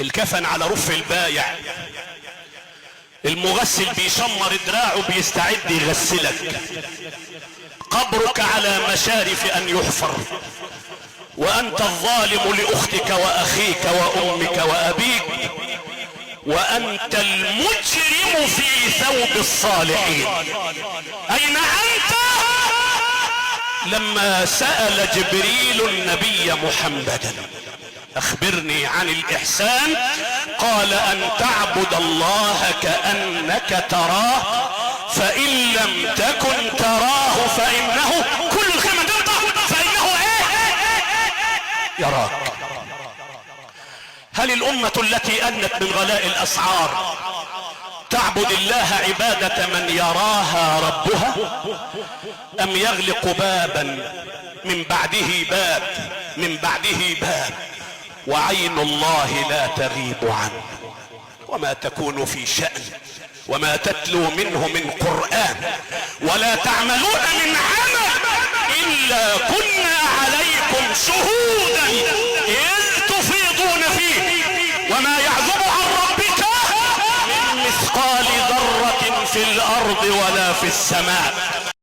الكفن على رف البايع، المغسل بيشمر دراعه بيستعد يغسلك، قبرك على مشارف ان يحفر، وانت الظالم لاختك واخيك وامك وابيك، وانت المجرم في ثوب الصالحين. اين انت لما سأل جبريل النبي محمدا اخبرني عن الاحسان؟ قال ان تعبد الله كأنك تراه، فان لم تكن تراه فانه كل كما تنطق فانه يراك. هل الامة التي انت من غلاء الاسعار تعبد الله عبادة من يراها ربها، ام يغلق بابا من بعده باب من بعده باب، وعين الله لا تغيب عنه، وما تكون في شأن وما تتلو منه من قرآن ولا تعملون من عمل إلا كنا عليكم شهودا إذ تفيضون فيه، وما يعزب عن ربك من مثقال ذرة في الأرض ولا في السماء.